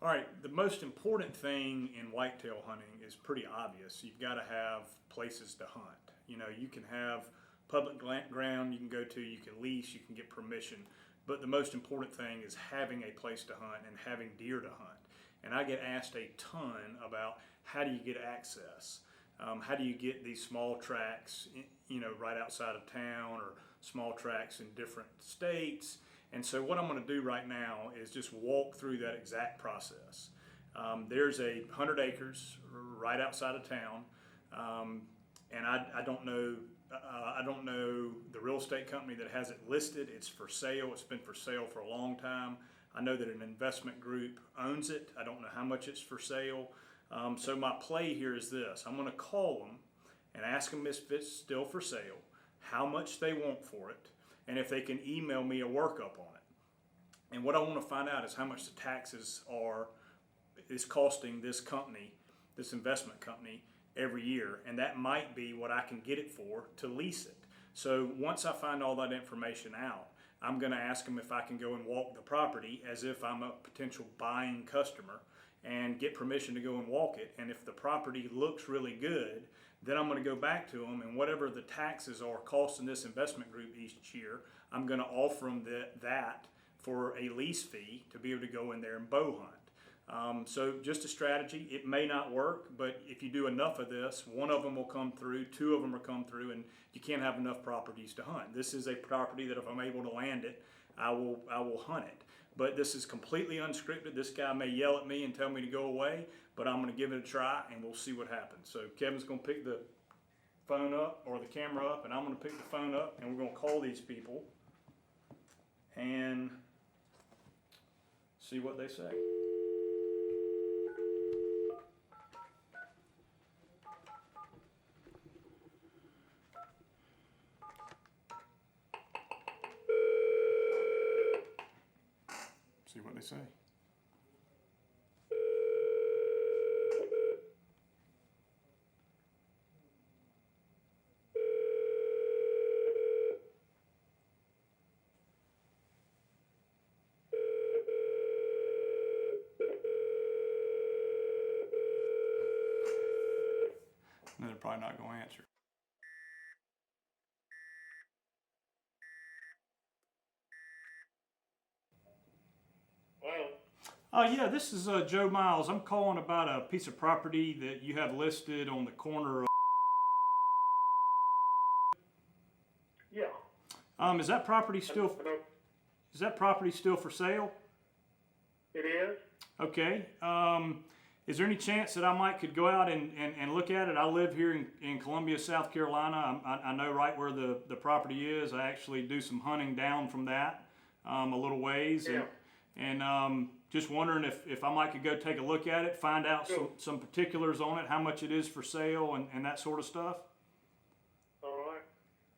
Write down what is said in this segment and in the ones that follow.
All right, the most important thing in whitetail hunting is pretty obvious. You've got to have places to hunt. You know, you can have public ground you can go to, you can lease, you can get permission, but the most important thing is having a place to hunt and having deer to hunt. And I get asked a ton about how do you get access? How do you get these small tracts, you know, right outside of town or small tracts in different states? And so what I'm going to do right now is just walk through that exact process. There's 100 acres right outside of town, and I don't know. I don't know the real estate company that has it listed. It's for sale. It's been for sale for a long time. I know that an investment group owns it. I don't know how much it's for sale. So my play here is this. I'm going to call them and ask them if it's still for sale, how much they want for it, and if they can email me a workup on it. And what I want to find out is how much the taxes is costing this company, this investment company, every year. And that might be what I can get it for to lease it. So once I find all that information out, I'm going to ask them if I can go and walk the property as if I'm a potential buying customer and get permission to go and walk it. And if the property looks really good, then I'm going to go back to them, and whatever the taxes are costing this investment group each year, I'm going to offer them that for a lease fee to be able to go in there and bow hunt. So just a strategy. It may not work, but if you do enough of this, one of them will come through, two of them will come through, and you can't have enough properties to hunt. This is a property that if I'm able to land it, I will hunt it. But this is completely unscripted. This guy may yell at me and tell me to go away, but I'm going to give it a try, and we'll see what happens. So Kevin's going to pick the phone up or the camera up, and I'm going to pick the phone up, and we're going to call these people and see what they say. See what they say. No, they're probably not going to answer. Yeah, this is Joe Miles. I'm calling about a piece of property that you have listed on the corner of. Yeah. Is that property still? Is that property still for sale? It is. Okay. Is there any chance that I could go out and look at it? I live here in Columbia, South Carolina. I know right where the property is. I actually do some hunting down from that a little ways. Yeah. And just wondering if I could go take a look at it, find out Sure. some particulars on it, how much it is for sale and that sort of stuff. All right.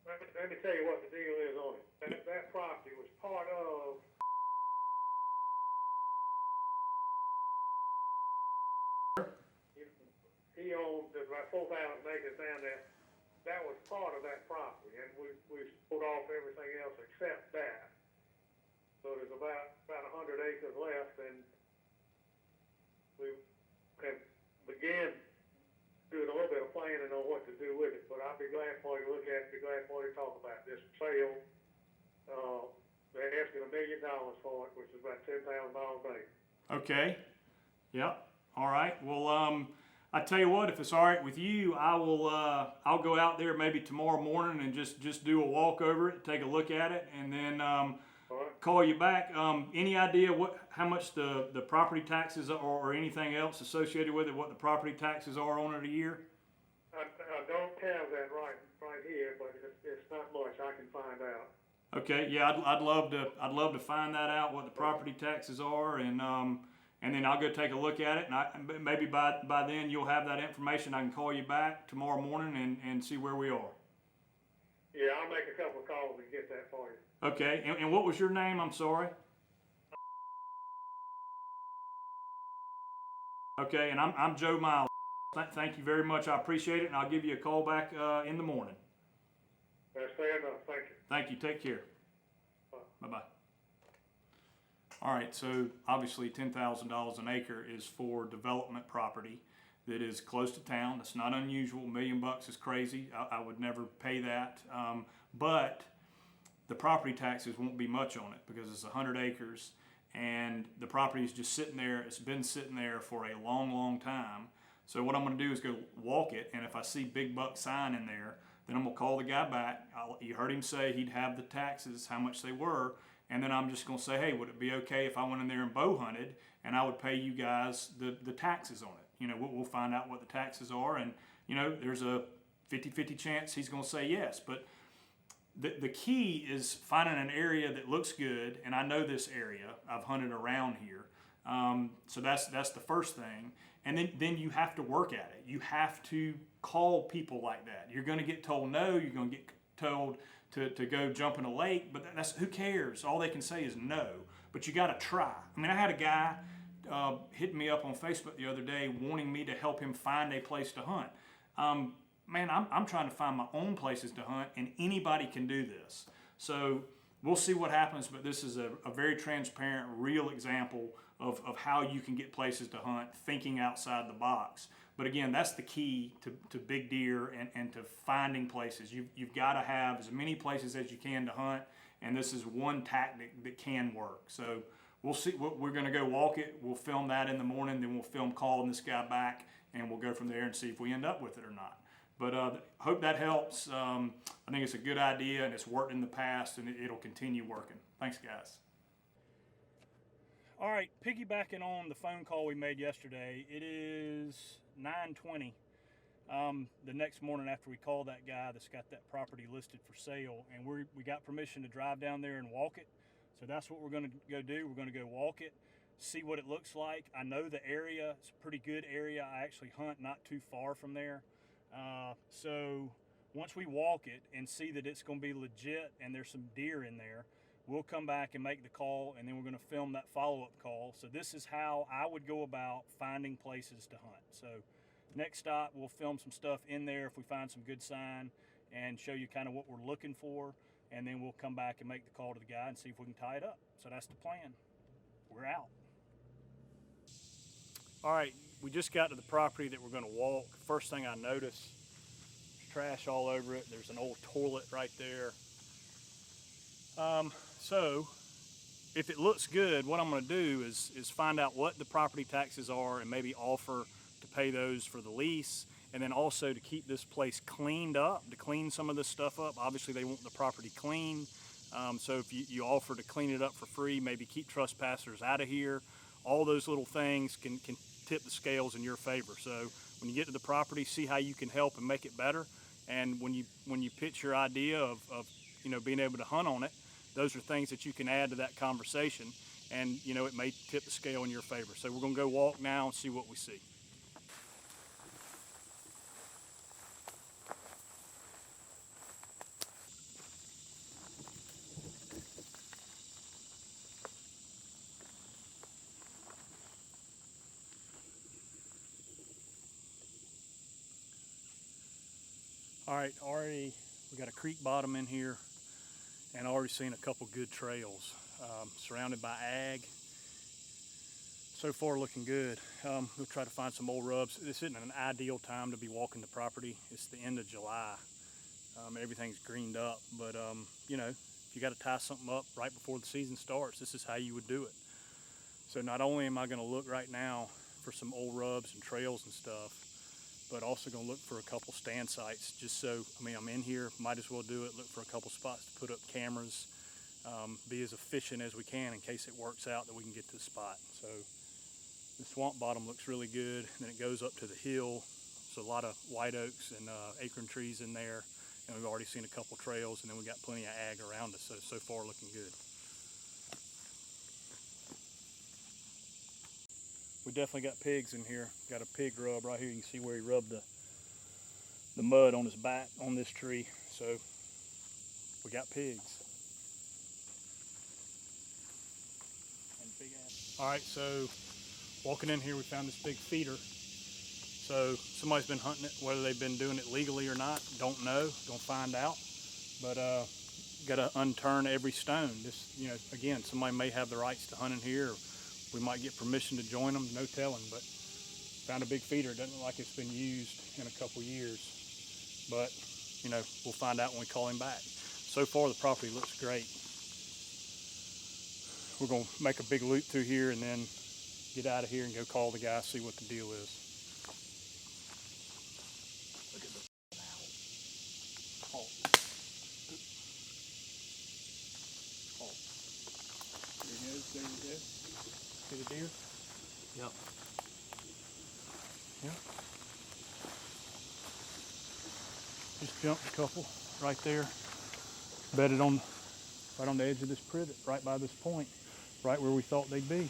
Let me tell you what the deal is on it. That property was part of. He owned about 4,000 acres down there. That was part of that property, and we put off everything else except that. So there's about 100 acres left, and we have began doing a little bit of planning on what to do with it. But I'll be glad for you to look at it, be glad for you to talk about this sale. They're asking $1 million for it, which is about $10,000 a day. Okay. Yep. All right. Well, I tell you what, if it's all right with you, I'll go out there maybe tomorrow morning and just do a walk over it, take a look at it, and then call you back. Any idea how much the property taxes are or anything else associated with it? What the property taxes are on it a year? I don't have that right here, but it's not much. I can find out. Okay. Yeah, I'd love to find that out, what the property taxes are, and then I'll go take a look at it, and maybe by then you'll have that information. I can call you back tomorrow morning and see where we are. Yeah, I'll make a couple of calls and get that for you. Okay, and what was your name? I'm sorry. Okay, and I'm Joe Miles. Thank you very much. I appreciate it, and I'll give you a call back in the morning. That's fair enough. Thank you. Thank you. Take care. Bye. Bye-bye. All right, so obviously $10,000 an acre is for development property that is close to town. That's not unusual. $1 million is crazy. I would never pay that. But the property taxes won't be much on it because it's 100 acres and the property is just sitting there. It's been sitting there for a long, long time. So what I'm going to do is go walk it, and if I see big buck sign in there, then I'm going to call the guy back. You heard him say he'd have the taxes, how much they were, and then I'm just going to say, hey, would it be okay if I went in there and bow hunted and I would pay you guys the taxes on it? You know, we'll find out what the taxes are, and, you know, there's a 50-50 chance he's going to say yes. But the key is finding an area that looks good, and I know this area. I've hunted around here. So that's the first thing. And then you have to work at it. You have to call people like that. You're going to get told no. You're going to get told to go jump in a lake, but that's who cares? All they can say is no. But you got to try. I mean, I had a guy hitting me up on Facebook the other day wanting me to help him find a place to hunt. Man, I'm trying to find my own places to hunt, and anybody can do this. So we'll see what happens, but this is a very transparent, real example of how you can get places to hunt, thinking outside the box. But again, that's the key to big deer and to finding places. You've got to have as many places as you can to hunt, and this is one tactic that can work. So we'll see. We're going to go walk it. We'll film that in the morning, then we'll film calling this guy back, and we'll go from there and see if we end up with it or not. But hope that helps. I think it's a good idea, and it's worked in the past, and it'll continue working. Thanks, guys. All right, piggybacking on the phone call we made yesterday, it is 9:20 the next morning after we called that guy that's got that property listed for sale, and we got permission to drive down there and walk it. So that's what we're going to go do. We're going to go walk it, see what it looks like. I know the area. It's a pretty good area. I actually hunt not too far from there. So once we walk it and see that it's going to be legit and there's some deer in there, we'll come back and make the call, and then we're going to film that follow-up call. So this is how I would go about finding places to hunt. So next stop, we'll film some stuff in there if we find some good sign and show you kind of what we're looking for, and then we'll come back and make the call to the guy and see if we can tie it up. So that's the plan. We're out. All right, we just got to the property that we're going to walk. First thing I notice, there's trash all over it. There's an old toilet right there. So if it looks good, what I'm going to do is find out what the property taxes are and maybe offer to pay those for the lease, and then also to keep this place cleaned up, to clean some of this stuff up. Obviously they want the property clean, so if you offer to clean it up for free, maybe keep trespassers out of here, all those little things can tip the scales in your favor. So when you get to the property, see how you can help and make it better. And when you pitch your idea of being able to hunt on it, those are things that you can add to that conversation, and it may tip the scale in your favor. So we're going to go walk now and see what we see. All right, we got a creek bottom in here, and already seen a couple good trails, surrounded by ag. So far looking good. We'll try to find some old rubs. This isn't an ideal time to be walking the property. It's the end of July. Everything's greened up, but if you got to tie something up right before the season starts, this is how you would do it. So not only am I going to look right now for some old rubs and trails and stuff, but also going to look for a couple stand sites, just so, I'm in here, might as well do it, look for a couple spots to put up cameras, be as efficient as we can in case it works out that we can get to the spot. So the swamp bottom looks really good, and then it goes up to the hill. There's a lot of white oaks and acorn trees in there, and we've already seen a couple trails, and then we got plenty of ag around us, so far looking good. We definitely got pigs in here. Got a pig rub right here. You can see where he rubbed the mud on his back on this tree. So we got pigs. And big ass. All right, so walking in here, we found this big feeder. So somebody's been hunting it. Whether they've been doing it legally or not, don't know. Gonna find out. But gotta unturn every stone. This, you know, again, somebody may have the rights to hunt in here. Or we might get permission to join them, no telling. But found a big feeder. It doesn't look like it's been used in a couple years. But, you know, we'll find out when we call him back. So far, the property looks great. We're gonna make a big loop through here and then get out of here and go call the guy, see what the deal is. Look at the halt. Halt. There he goes, there we go. See the deer? Yep. Yep. Just jumped a couple right there. Bedded on right on the edge of this privet, right by this point, right where we thought they'd be.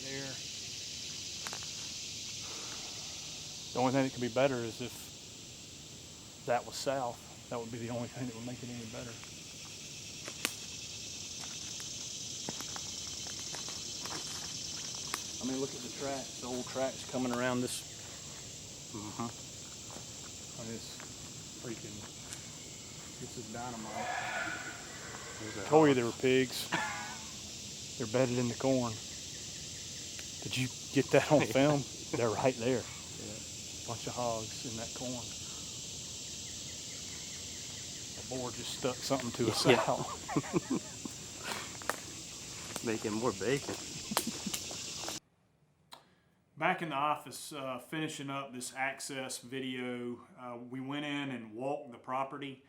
There. The only thing that could be better is if that was south. That would be the only thing that would make it any better. I mean, look at the tracks, the old tracks coming around this. Mm-hmm. On this freaking, this is dynamite. I told you there were pigs. They're bedded in the corn. Did you get that on film? They're right there. Yeah. Bunch of hogs in that corn. The boar just stuck something to a sow. Making more bacon. Back in the office, finishing up this access video, we went in and walked the property,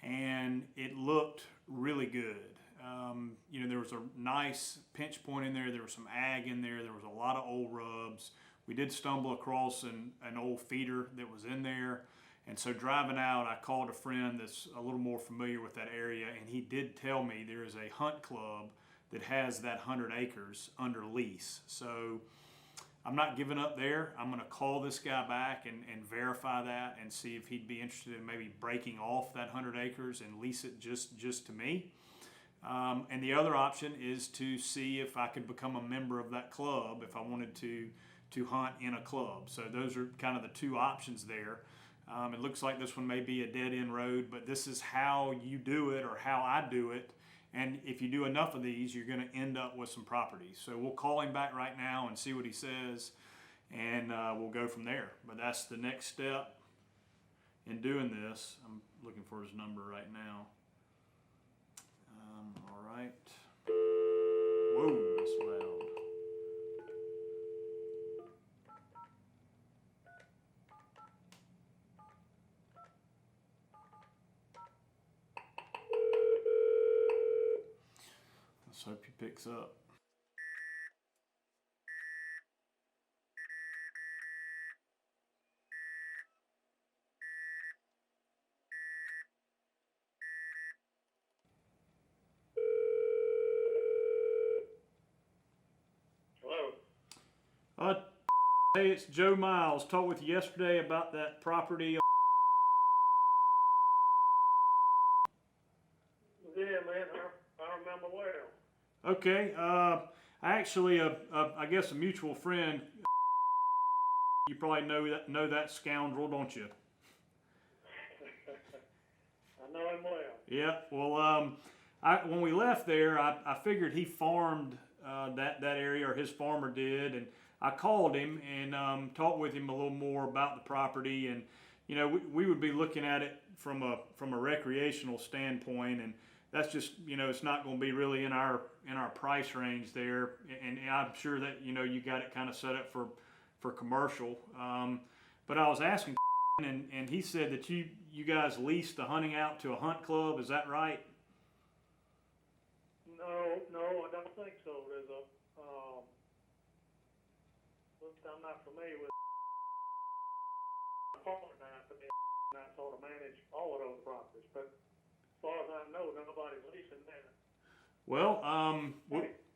and it looked really good. You know, there was a nice pinch point in there. There was some ag in there. There was a lot of old rubs. We did stumble across an old feeder that was in there. And so driving out, I called a friend that's a little more familiar with that area, and he did tell me there is a hunt club that has that 100 acres under lease. So I'm not giving up there. I'm gonna call this guy back and verify that and see if he'd be interested in maybe breaking off that 100 acres and lease it just to me. And the other option is to see if I could become a member of that club if I wanted to hunt in a club. So those are kind of the two options there. It looks like this one may be a dead-end road, but this is how you do it or how I do it. And if you do enough of these, you're going to end up with some properties. So we'll call him back right now and see what he says, and we'll go from there. But that's the next step in doing this. I'm looking for his number right now. All right. Whoa, that's loud. Let's hope he picks up. Hello? Hey, it's Joe Miles. Talked with you yesterday about that property. Yeah, man, I remember well. Okay, I actually, I guess a mutual friend. You probably know that scoundrel, don't you? I know him well. Yeah. Well, when we left there, I figured he farmed that area, or his farmer did, and I called him and talked with him a little more about the property, and you know we would be looking at it from a recreational standpoint, and that's just, you know, it's not going to be really in our price range there, and I'm sure that, you know, you got it kind of set up for commercial. But I was asking, and he said that you guys leased the hunting out to a hunt club. Is that right? No, I don't think so. There's a, I'm not familiar with partner now for me, and I sort of manage all of those properties, but as far as I know, nobody's leasing there. Well,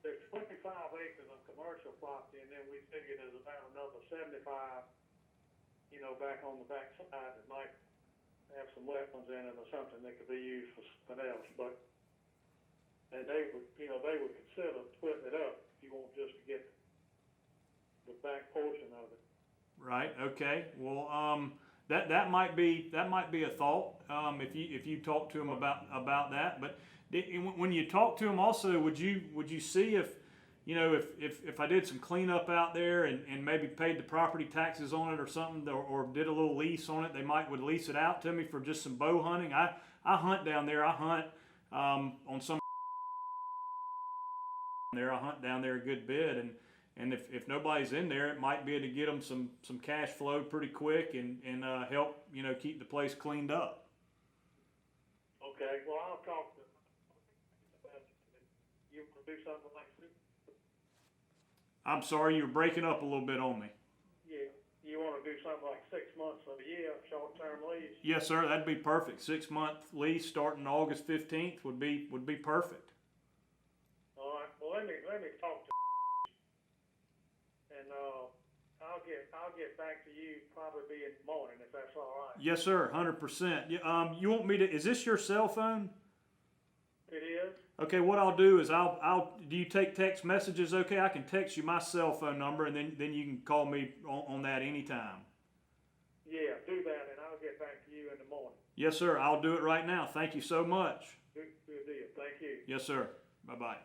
There's 25 acres of commercial property, and then we figure there's about another 75, you know, back on the back side that might have some wetlands in it or something that could be used for something else, but, and they would consider splitting it up if you want just to get the back portion of it. Right. Okay. Well, that might be a thought. If you talk to him about that, but when you talk to him, also, would you see if, you know, if I did some cleanup out there and maybe paid the property taxes on it or something, or did a little lease on it, they would lease it out to me for just some bow hunting. I hunt down there. I hunt on some there. I hunt down there a good bit, and if nobody's in there, it might be to get them some cash flow pretty quick and help, you know, keep the place cleaned up. Okay, well, I'll talk to, you want to do something like this? I'm sorry, you're breaking up a little bit on me. Yeah, you want to do something like 6 months of a year, short-term lease? Yes, sir. That'd be perfect. 6-month lease starting August 15th would be perfect. All right, well, let me talk to and, I'll get back to you probably in the morning, if that's all right. Yes, sir. 100%. You want me to? Is this your cell phone? It is? Okay. What I'll do is do you take text messages? Okay, I can text you my cell phone number, and then you can call me on that anytime. Yeah, do that, and I'll get back to you in the morning. Yes, sir. I'll do it right now. Thank you so much. Good deal, thank you. Yes, sir. Bye-bye.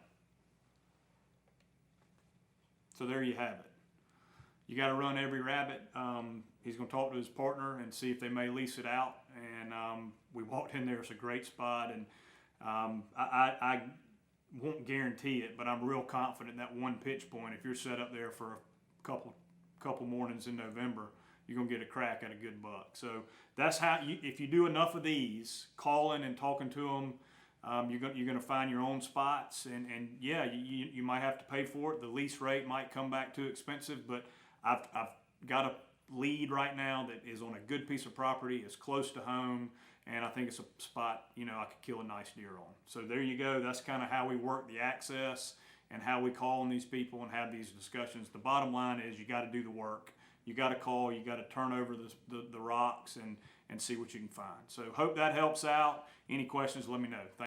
So there you have it. You got to run every rabbit. He's going to talk to his partner and see if they may lease it out. And we walked in there. It's a great spot. And I won't guarantee it, but I'm real confident that one pitch point, if you're set up there for a couple mornings in November, you're going to get a crack at a good buck. So that's how, if you do enough of these, calling and talking to them, you're going to find your own spots, and yeah, you might have to pay for it. The lease rate might come back too expensive, but I've got a lead right now that is on a good piece of property, is close to home, and I think it's a spot, you know, I could kill a nice deer on. So there you go. That's kind of how we work the access and how we call on these people and have these discussions. The bottom line is you got to do the work. You got to call. You got to turn over the rocks and see what you can find. So hope that helps out. Any questions, let me know. Thank